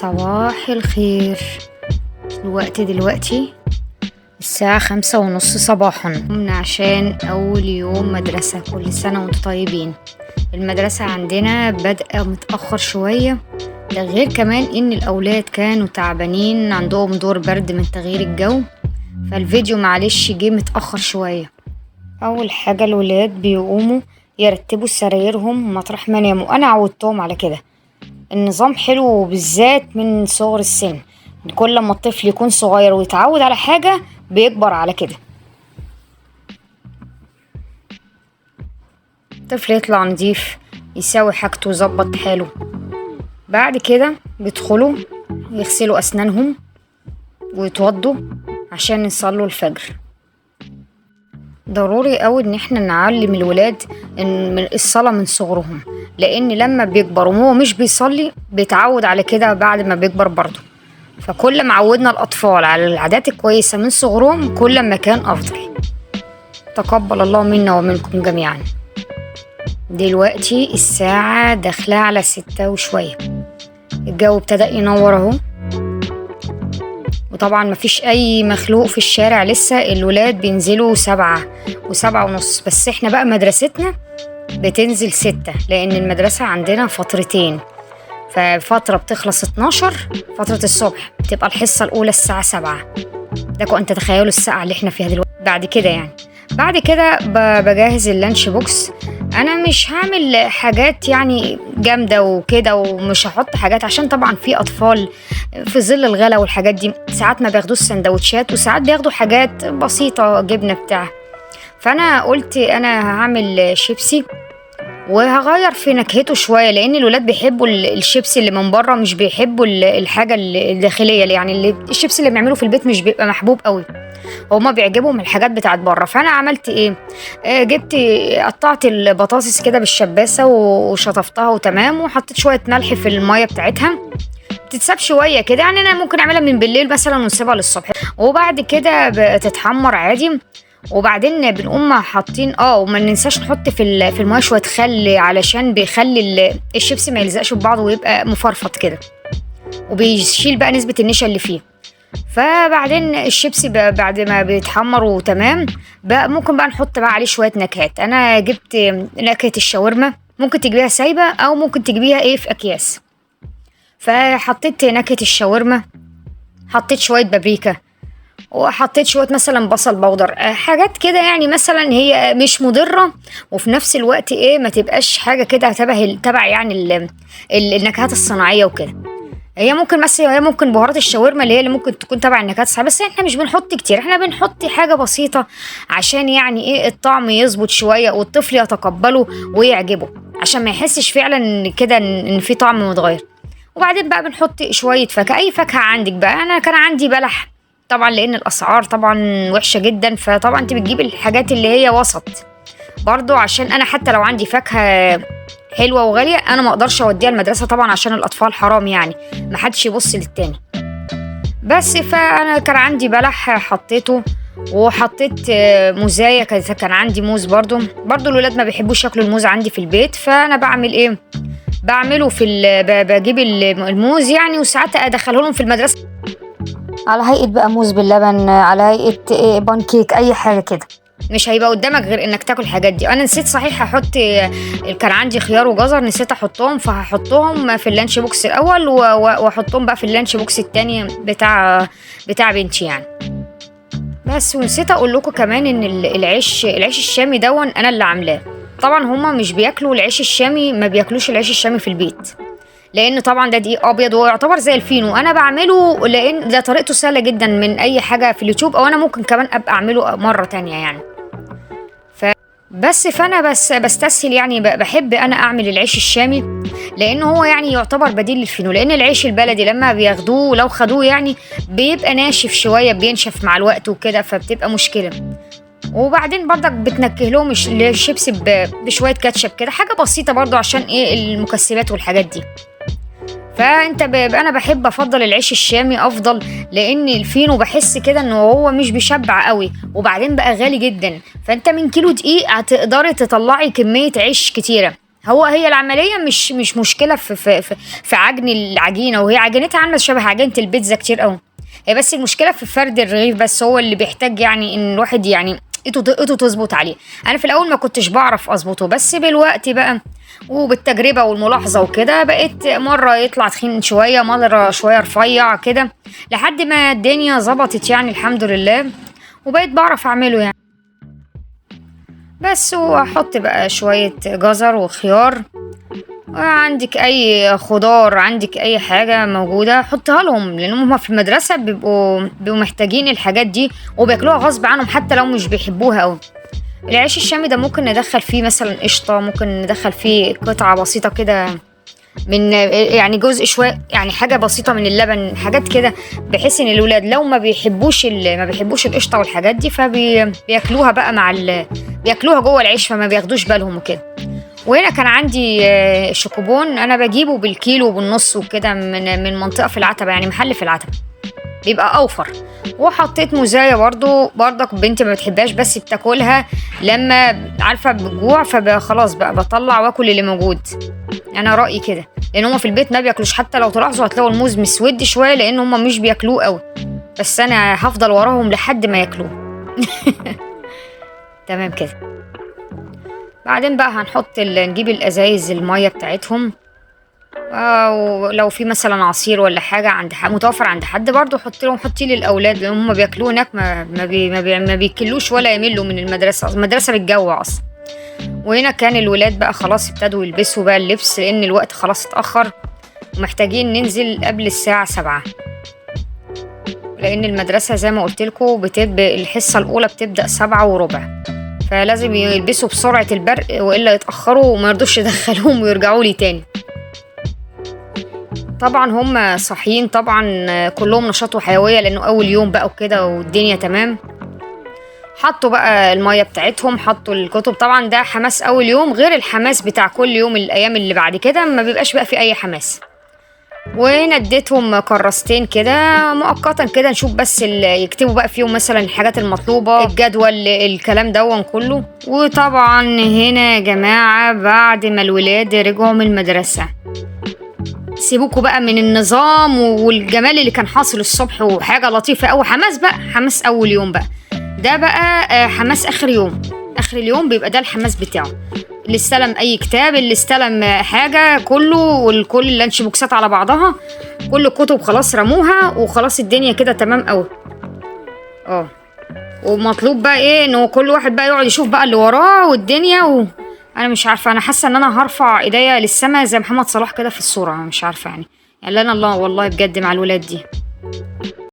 صباح الخير. الوقت دلوقتي الساعة 5:30 صباحا. قمنا عشان أول يوم مدرسة. كل سنة وانتم طيبين. المدرسة عندنا بدأ متأخر شوية، ده غير كمان إن الأولاد كانوا تعبانين، عندهم دور برد من تغيير الجو، فالفيديو معلش جه متأخر شوية. أول حاجة الولاد بيقوموا يرتبوا سرايرهم مطرح ما ناموا. أنا عودتهم على كده، النظام حلو بالذات من صغر السن. كل ما الطفل يكون صغير ويتعود على حاجة بيكبر على كده. الطفل يطلع نضيف، يساوي حاجته ويظبط حاله. بعد كده بيدخلوا يغسلوا أسنانهم ويتوضوا عشان يصلوا الفجر. ضروري قوي ان احنا نعلم الولاد ان الصلاة من صغرهم، لان لما بيكبر وهو مش بيصلي بيتعود على كده بعد ما بيكبر برضه. فكل ما عودنا الاطفال على العادات الكويسة من صغرهم كل ما كان افضل. تقبل الله منا ومنكم جميعا. دلوقتي الساعة داخلة على 6 وشوية، الجو ابتدأ ينور اهو، وطبعا مفيش اي مخلوق في الشارع لسه. الولاد بينزلوا 7 و7:30، بس احنا بقى مدرستنا بتنزل 6، لان المدرسة عندنا فترتين، ففترة بتخلص 12 فترة الصبح، بتبقى الحصة الاولى الساعة 7. لكم ان تتخيلوا الساعة اللي احنا فيها دلوقتي. بعد كده بجهز اللانش بوكس. انا مش هعمل حاجات يعني جامده وكده، ومش هحط حاجات عشان طبعا في اطفال في ظل الغلا والحاجات دي ساعات ما بياخدوش سندوتشات، وساعات بياخدوا حاجات بسيطه جبنه بتاع. فانا قلت انا هعمل شيبسي وهغير في نكهته شويه، لان الولاد بيحبوا الشيبسي اللي من بره، مش بيحبوا الحاجه الداخليه، يعني الشيبسي اللي بنعمله في البيت مش بيبقى محبوب قوي، هما بيعجبهم الحاجات بتاعت بره. فانا عملت ايه؟ جبت قطعت البطاطس كده بالشباسه وشطفتها وتمام، وحطيت شويه ملح في الميه بتاعتها، بتتساب شويه كده، يعني انا ممكن اعملها من بالليل مثلا ونسيبها للصبح، وبعد كده بتتحمر عادي. وبعدين بنقوم حاطين وما ننساش نحط في الميه شويه خل، علشان بيخلي الشيبسي ما يلزقش ببعضه ويبقى مفرفط كده، وبيشيل بقى نسبه النشا اللي فيه. فبعدين الشيبسي بعد ما بيتحمر وتمام بقى ممكن بقى نحط بقى عليه شويه نكهات. انا جبت نكهه الشاورما، ممكن تجيبيها سايبه او ممكن تجيبيها في اكياس. فحطيت نكهه الشاورما، حطيت شويه بابريكا، وحطيت شويه مثلا بصل بودر، حاجات كده يعني مثلا هي مش مضره، وفي نفس الوقت ما تبقاش حاجه كده تبع يعني النكهات الصناعيه وكده. هي ممكن بهارات الشاورما اللي ممكن تكون تبع النكهات الصعبة، بس احنا مش بنحط كتير، احنا بنحط حاجة بسيطة عشان يعني الطعم يظبط شوية والطفل يتقبله ويعجبه، عشان ما يحسش فعلا كده ان في طعم متغير. وبعدين بقى بنحط شوية فاكهة، اي فاكهة عندك بقى. انا كان عندي بلح طبعا، لان الاسعار طبعا وحشة جدا، فطبعا انت بتجيب الحاجات اللي هي وسط برضو، عشان انا حتى لو عندي فاكهة حلوة وغالية انا ما اقدرش اوديها المدرسة طبعا، عشان الاطفال حرام يعني ما حدش يبص للتاني. بس فانا كان عندي بلح حطيته، وحطيت موزاية، كان عندي موز برضو الولاد ما بيحبوش ياكلوا الموز عندي في البيت. فانا بعمل بعمله بجيب الموز يعني، وساعات ادخله لهم في المدرسة على هيئة بقى موز باللبن، على هيئة بانكيك، اي حاجة كده، مش هيبقى قدامك غير انك تاكل الحاجات دي. انا نسيت صحيح احط، كان عندي خيار وجزر نسيت احطهم، فهحطهم في اللانش بوكس الاول واحطهم بقى في اللانش بوكس التاني بتاع بنتي يعني. بس ونسيت اقول لكم كمان ان العيش الشامي دون انا اللي عاملاه. طبعا هما مش بياكلوا العيش الشامي، ما بياكلوش العيش الشامي في البيت، لان طبعا ده دقيق ابيض ويعتبر زي الفينو. انا بعمله لان ده طريقته سهله جدا من اي حاجه في اليوتيوب، او انا ممكن كمان ابقى اعمله مره تانية يعني. فانا بستسهل يعني، بحب انا اعمل العيش الشامي، لانه هو يعني يعتبر بديل للفينو، لان العيش البلدي لما بياخدوه لو خدوه يعني بيبقى ناشف شويه، بينشف مع الوقت وكده، فبتبقى مشكله. وبعدين برضك بتنكه لهم الشيبسي بشويه كاتشب كده، حاجه بسيطه برضو عشان المكسبات والحاجات دي. انا بحب افضل العيش الشامي افضل، لان الفينو بحس كده انه هو مش بيشبع قوي، وبعدين بقى غالي جدا، فانت من كيلو دقيق هتقدري تطلعي كمية عيش كتيرة. هي العملية مش مشكلة في عجن العجينة، وهي عجينتها عاملة شبه عجينة البيتزا كتير أوي. هي بس المشكلة في فرد الرغيف، بس هو اللي بيحتاج يعني إن الواحد يعني إيده تظبط عليه. أنا في الأول ما كنتش بعرف أظبطه، بس بالوقت بقى وبالتجربة والملاحظة وكده بقيت مرة يطلع تخين شوية، مرة شوية رفيع كده، لحد ما الدنيا ظبطت يعني الحمد لله، وبقيت بعرف أعمله يعني. بس وأحط بقى شوية جزر وخيار، عندك اي خضار، عندك اي حاجه موجوده حطها لهم، لان هم في المدرسه بيبقوا محتاجين الحاجات دي، وبياكلوها غصب عنهم حتى لو مش بيحبوها قوي. العيش الشامي ده ممكن ندخل فيه مثلا قشطه، ممكن ندخل فيه قطعه بسيطه كده من يعني جزء شويه، يعني حاجه بسيطه من اللبن، حاجات كده، بحيث ان الولاد لو ما بيحبوش القشطه والحاجات دي فبياكلوها بقى بياكلوها جوه العيش، فما بياخدوش بالهم وكده. وهنا كان عندي شوكوبون، انا بجيبه بالكيلو وبالنص وكده من منطقه في العتبه، يعني محل في العتبه بيبقى اوفر. وحطيت موزايه برضك بنتي ما بتحبهاش، بس بتاكلها لما عارفه بالجوع، فخلاص بقى بطلع واكل اللي موجود. انا رايي كده، لان هما في البيت ما بياكلوش، حتى لو تلاحظوا هتلاقوا الموز مسود شويه لان هما مش بياكلوه قوي، بس انا هفضل وراهم لحد ما ياكلوه. تمام كده. بعدين بقى نجيب الازايز الميه بتاعتهم، ولو في مثلا عصير ولا حاجه عند متوفر عند حد برضو حطي للاولاد، لان هم بياكلوه هناك ما بيكلوش ولا يملوا من المدرسه بتجوع اصلا. وهنا كان الولاد بقى خلاص ابتدوا يلبسوا بقى اللبس، لان الوقت خلاص اتاخر ومحتاجين ننزل قبل الساعه 7، لان المدرسه زي ما قلت لكم الحصه الاولى بتبدا 7:15، فلازم يلبسوا بسرعة البرق وإلا يتأخروا وما يرضوش يدخلوهم ويرجعوا لي تاني. طبعا هم صاحيين طبعا، كلهم نشاط وحيوية لأنه أول يوم بقى وكده والدنيا تمام. حطوا بقى المية بتاعتهم، حطوا الكتب، طبعا ده حماس أول يوم غير الحماس بتاع كل يوم الأيام اللي بعد كده، ما بيبقاش بقى في أي حماس. ونديتهم كراستين كده مؤقتا كده نشوف بس يكتبوا بقى فيهم مثلا الحاجات المطلوبة، الجدول، الكلام دون كله. وطبعا هنا يا جماعة بعد ما الولاد رجعوا من المدرسة، سيبوكوا بقى من النظام والجمال اللي كان حاصل الصبح وحاجة لطيفة أو حماس بقى، حماس أول يوم بقى، ده بقى حماس آخر يوم. آخر اليوم بيبقى ده الحماس بتاعه، اللي استلم اي كتاب، اللي استلم حاجه، كله، والكل اللانش بوكسات على بعضها، كل الكتب خلاص رموها وخلاص الدنيا كده تمام قوي. ومطلوب بقى ايه، انه كل واحد بقى يقعد يشوف بقى اللي وراه والدنيا. انا مش عارفه، انا حاسه ان انا هرفع ايديا للسما زي محمد صلاح كده في الصوره، مش عارفه يعني انا الله والله بجد مع الولاد دي.